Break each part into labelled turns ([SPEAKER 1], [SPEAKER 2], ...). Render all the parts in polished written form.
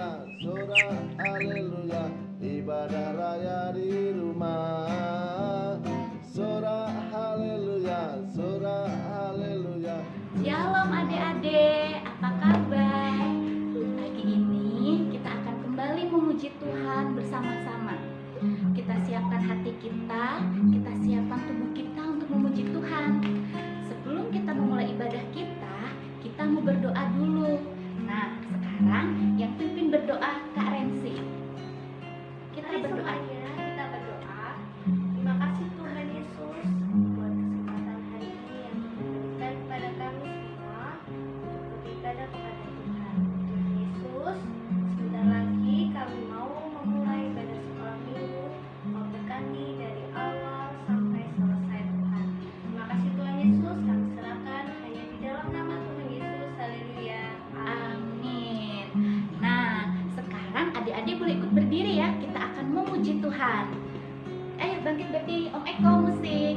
[SPEAKER 1] Surah haleluya, ibadah raya di rumah. Surah haleluya, surah haleluya.
[SPEAKER 2] Shalom adik-adik, apa kabar? Pagi ini kita akan kembali memuji Tuhan bersama-sama. Kita siapkan hati kita siapkan tubuh kita untuk memuji Tuhan. Sebelum kita memulai ibadah kita mau berdoa dulu. Nah, sekarang yang pimpin berdoa Kak Rensi. Kita berdoa.
[SPEAKER 3] Kita berdoa. Terima kasih Tuhan Yesus buat kesempatan hari ini yang diberikan kepada kami semua untuk beribadah kepada Tuhan. Tuhan Yesus, sebentar lagi kami mau memulai ibadah sekolah minggu. Kau berkati dari awal sampai selesai Tuhan. Terima kasih Tuhan Yesus, kami serahkan hanya di dalam nama Tuhan Yesus. Haleluya.
[SPEAKER 2] Amin. Nah, sekarang adik-adik boleh ikut berdiri ya. Kita akan memuji Tuhan. Ayo bangkit berdiri, Om Eko musik.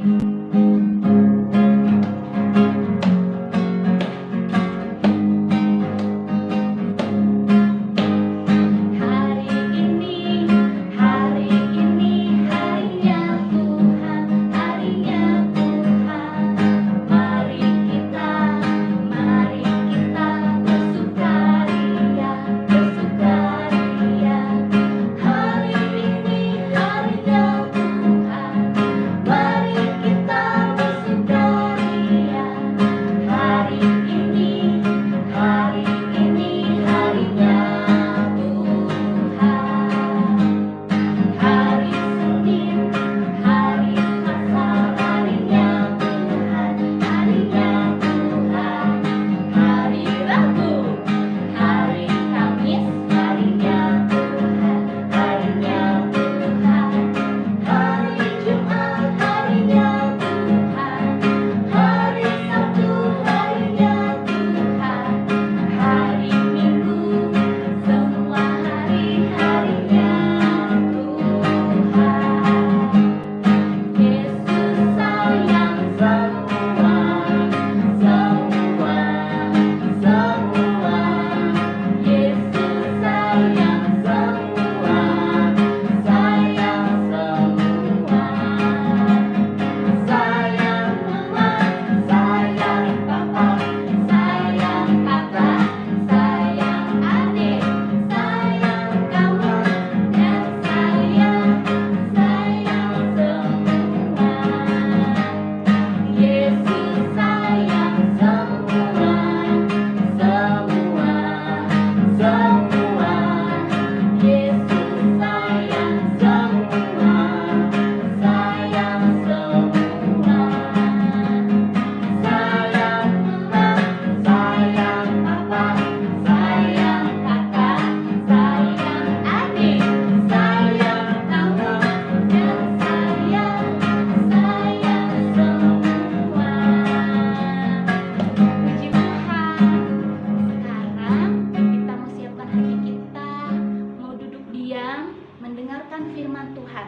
[SPEAKER 2] Mendengarkan firman Tuhan,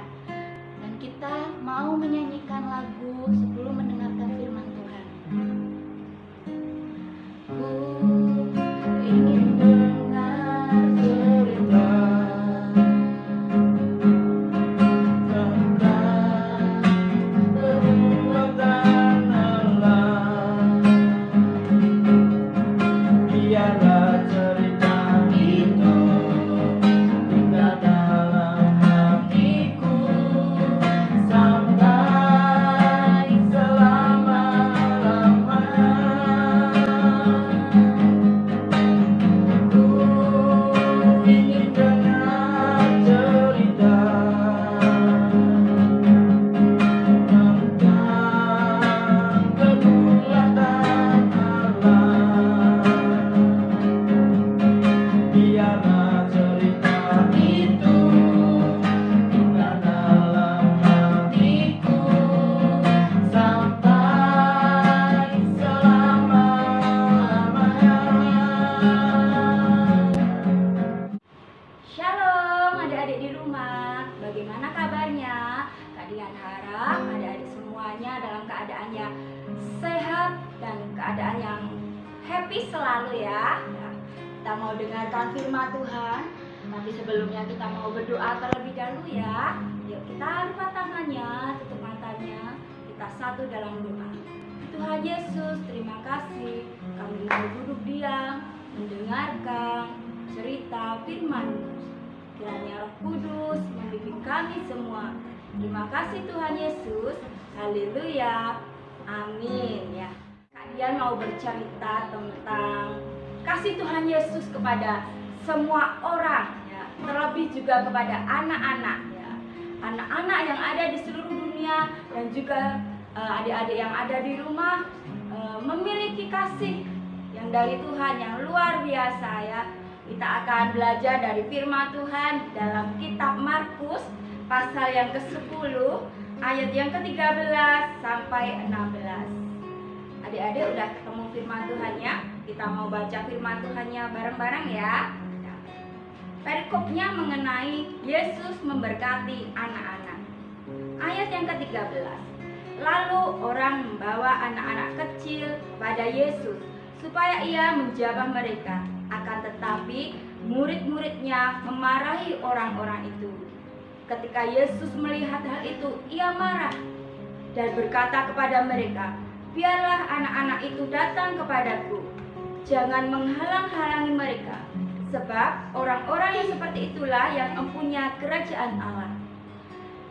[SPEAKER 2] dan kita mau menyanyikan lagu sebelum mendengarkan firman Tuhan. Ku ingin dengar cerita tentang perbuatan Allah. Biarlah cerita itu tinggal dalam hatiku sampai sehat dan keadaan yang happy selalu ya. Kita mau dengarkan firman Tuhan. Tapi sebelumnya kita mau berdoa terlebih dahulu ya. Yuk kita lipat tangannya, tutup matanya, kita satu dalam doa. Tuhan Yesus, terima kasih kami mau duduk diam, mendengarkan cerita firman-Mu. Kiranya Roh Kudus membimbing kami semua. Terima kasih Tuhan Yesus. Haleluya. Amin ya. Kalian mau bercerita tentang kasih Tuhan Yesus kepada semua orang ya, terlebih juga kepada anak-anak ya. Anak-anak yang ada di seluruh dunia dan juga adik-adik yang ada di rumah memiliki kasih yang dari Tuhan yang luar biasa ya. Kita akan belajar dari firman Tuhan dalam kitab Markus pasal yang ke-10 ayat yang ke-13 sampai 16. Adik-adik udah ketemu firman Tuhannya? Kita mau baca firman Tuhannya bareng-bareng ya. Perikopnya mengenai Yesus memberkati anak-anak. Ayat yang ke-13. Lalu orang membawa anak-anak kecil kepada Yesus supaya ia menjamah mereka. Akan tetapi murid-muridnya memarahi orang-orang itu. Ketika Yesus melihat hal itu, ia marah dan berkata kepada mereka, "Biarlah anak-anak itu datang kepadaku. Jangan menghalang-halangi mereka, sebab orang-orang yang seperti itulah yang mempunyai kerajaan Allah.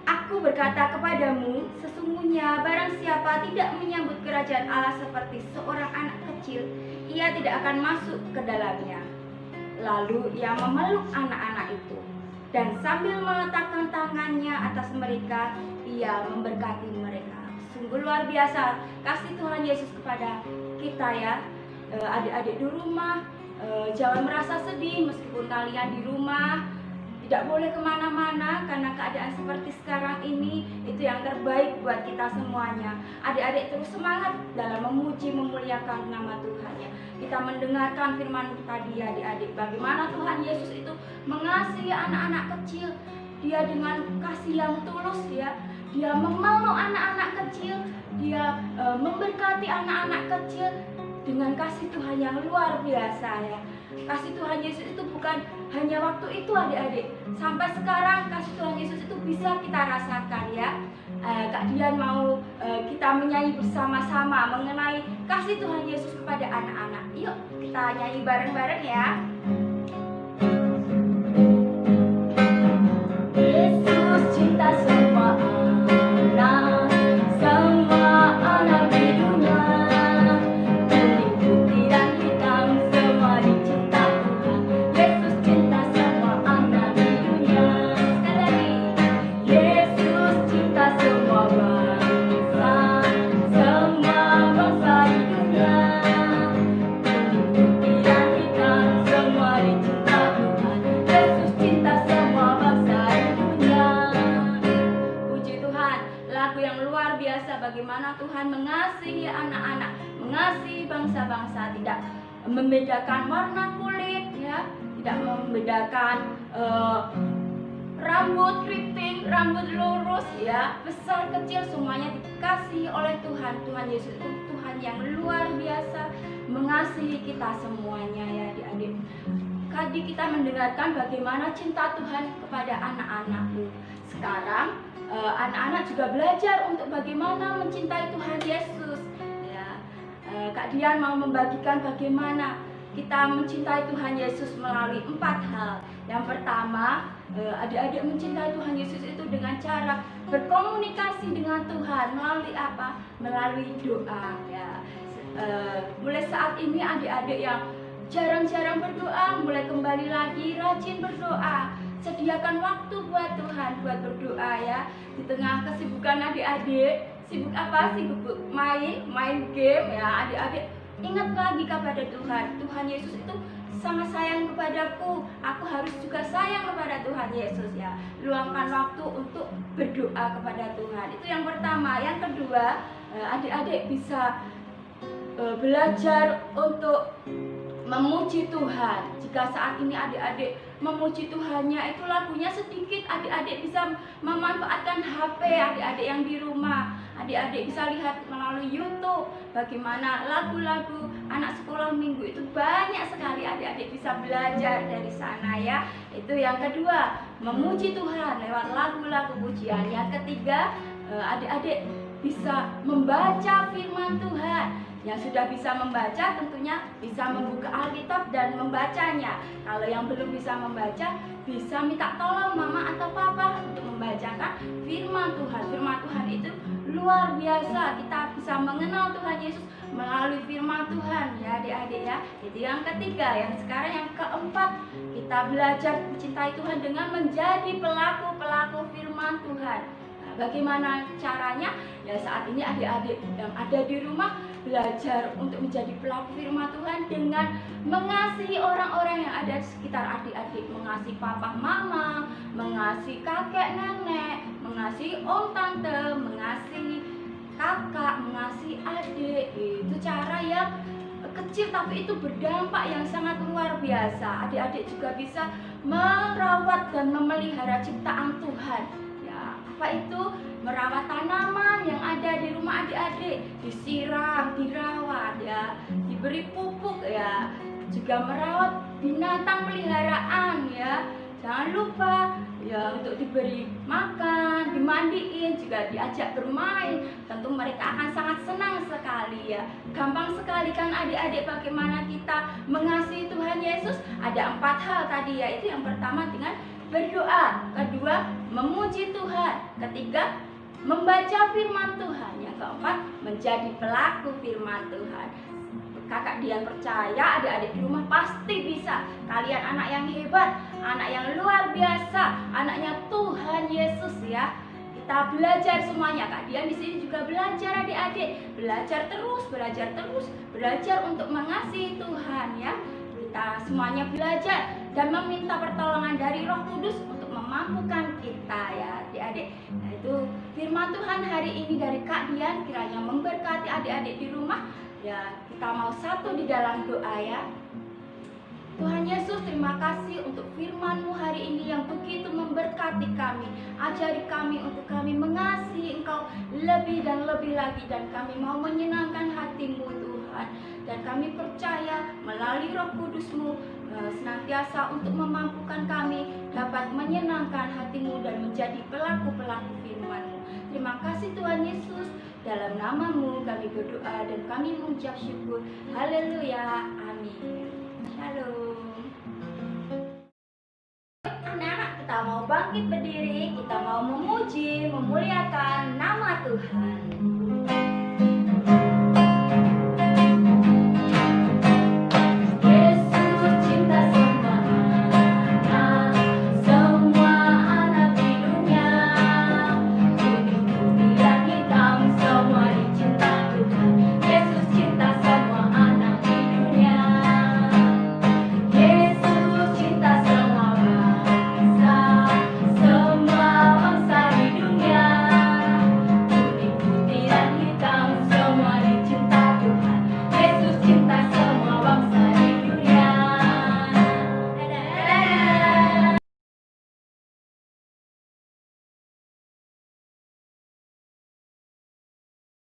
[SPEAKER 2] Aku berkata kepadamu, sesungguhnya barang siapa tidak menyambut kerajaan Allah seperti seorang anak kecil, ia tidak akan masuk ke dalamnya." Lalu ia memeluk anak-anak itu, dan sambil meletakkan tangannya atas mereka, ia memberkati mereka. Sungguh luar biasa kasih Tuhan Yesus kepada kita ya. Adik-adik di rumah, jangan merasa sedih meskipun kalian di rumah tidak boleh kemana-mana karena keadaan seperti sekarang ini. Itu yang terbaik buat kita semuanya. Adik-adik terus semangat dalam memuji memuliakan nama Tuhan ya. Kita mendengarkan firman tadi adik-adik, bagaimana Tuhan Yesus itu mengasihi anak-anak kecil. Dia dengan kasih yang tulus ya. Dia memeluk anak-anak kecil, dia memberkati anak-anak kecil dengan kasih Tuhan yang luar biasa ya. Kasih Tuhan Yesus itu bukan hanya waktu itu adik-adik, sampai sekarang kasih Tuhan Yesus itu bisa kita rasakan ya. Kak Dian mau kita menyanyi bersama-sama mengenai kasih Tuhan Yesus kepada anak-anak. Yuk kita nyanyi bareng-bareng ya. Yesus cinta semua anak, semua anak di dunia. Kuning, putih dan hitam semua dicinta Tuhan. Yesus cinta semua anak di dunia. Sekali lagi. Yesus cinta semua bangsa, semua bangsa di dunia. Kuning, putih dan hitam semua dicinta Tuhan. Yesus cinta semua bangsa di dunia. Puji Tuhan, lagu yang luar biasa bagaimana Tuhan mengasihi anak-anak, mengasihi bangsa-bangsa, tidak membedakan warna kulit ya, tidak membedakan rambut keriting, rambut lurus ya, besar kecil semuanya dikasihi oleh Tuhan. Tuhan Yesus itu Tuhan yang luar biasa mengasihi kita semuanya ya adik-adik. Tadi kita mendengarkan bagaimana cinta Tuhan kepada anak-anakku. Sekarang anak-anak juga belajar untuk bagaimana mencintai Tuhan Yesus ya. Kak Dian mau membagikan bagaimana kita mencintai Tuhan Yesus melalui 4 hal. Yang pertama, adik-adik mencintai Tuhan Yesus itu dengan cara berkomunikasi dengan Tuhan melalui apa? Melalui doa ya. Mulai saat ini adik-adik yang jarang-jarang berdoa, mulai kembali lagi rajin berdoa. Sediakan waktu buat Tuhan, buat berdoa ya. Di tengah kesibukan adik-adik, sibuk apa? Sibuk main game ya adik-adik. Ingat lagi kepada Tuhan. Tuhan Yesus itu sangat sayang kepadaku. Aku harus juga sayang kepada Tuhan Yesus ya. Luangkan waktu untuk berdoa kepada Tuhan. Itu yang pertama. Yang kedua, adik-adik bisa belajar untuk memuji Tuhan. Jika saat ini adik-adik memuji Tuhannya itu lagunya sedikit, adik-adik bisa memanfaatkan HP adik-adik yang di rumah. Adik-adik bisa lihat melalui melalui YouTube, bagaimana lagu-lagu anak sekolah minggu itu banyak sekali adik-adik bisa belajar dari sana ya. Itu yang kedua, memuji Tuhan lewat lagu-lagu pujian. Yang ketiga, adik-adik bisa membaca firman Tuhan. Yang sudah bisa membaca tentunya bisa membuka Alkitab dan membacanya. Kalau yang belum bisa membaca, bisa minta tolong mama atau papa untuk membacakan firman Tuhan. Firman Tuhan itu luar biasa. Kita bisa mengenal Tuhan Yesus melalui firman Tuhan ya adik-adik ya. Itu yang ketiga. Yang sekarang yang keempat, kita belajar mencintai Tuhan dengan menjadi pelaku-pelaku firman Tuhan. Bagaimana caranya? Ya saat ini adik-adik yang ada di rumah belajar untuk menjadi pelaku firman Tuhan dengan mengasihi orang-orang yang ada di sekitar adik-adik, mengasihi papa mama, mengasihi kakek nenek, mengasihi om tante, mengasihi kakak, mengasihi adik. Itu cara yang kecil tapi itu berdampak yang sangat luar biasa. Adik-adik juga bisa merawat dan memelihara ciptaan Tuhan. Apa itu? Merawat tanaman yang ada di rumah adik-adik, disiram, dirawat ya, diberi pupuk ya, juga merawat binatang peliharaan ya. Jangan lupa ya untuk diberi makan, dimandiin, juga diajak bermain. Tentu mereka akan sangat senang sekali ya. Gampang sekali kan adik-adik bagaimana kita mengasihi Tuhan Yesus. Ada 4 hal tadi yaitu yang pertama dengan berdoa, kedua memuji Tuhan, ketiga membaca firman Tuhan, yang keempat menjadi pelaku firman Tuhan. Kakak Dian percaya adik-adik di rumah pasti bisa. Kalian anak yang hebat, anak yang luar biasa, anaknya Tuhan Yesus ya. Kita belajar semuanya. Kak Dian di sini juga belajar adik-adik, belajar terus, belajar untuk mengasihi Tuhan ya. Kita semuanya belajar dan meminta pertolongan dari Roh Kudus untuk memampukan kita ya adik-adik. Nah itu firman Tuhan hari ini dari Kak Dian, kiranya memberkati adik-adik di rumah. Ya kita mau satu di dalam doa ya. Tuhan Yesus, terima kasih untuk firman-Mu hari ini yang begitu memberkati kami. Ajari kami untuk kami mengasihi Engkau lebih dan lebih lagi, dan kami mau menyenangkan hati-Mu Tuhan. Dan kami percaya melalui Roh Kudus-Mu senantiasa untuk memampukan kami dapat menyenangkan hati-Mu dan menjadi pelaku-pelaku firman-Mu. Terima kasih Tuhan Yesus, dalam nama-Mu kami berdoa dan kami mengucap syukur. Haleluya, amin. Shalom. Anak-anak, kita mau bangkit berdiri, kita mau memuji, memuliakan nama Tuhan.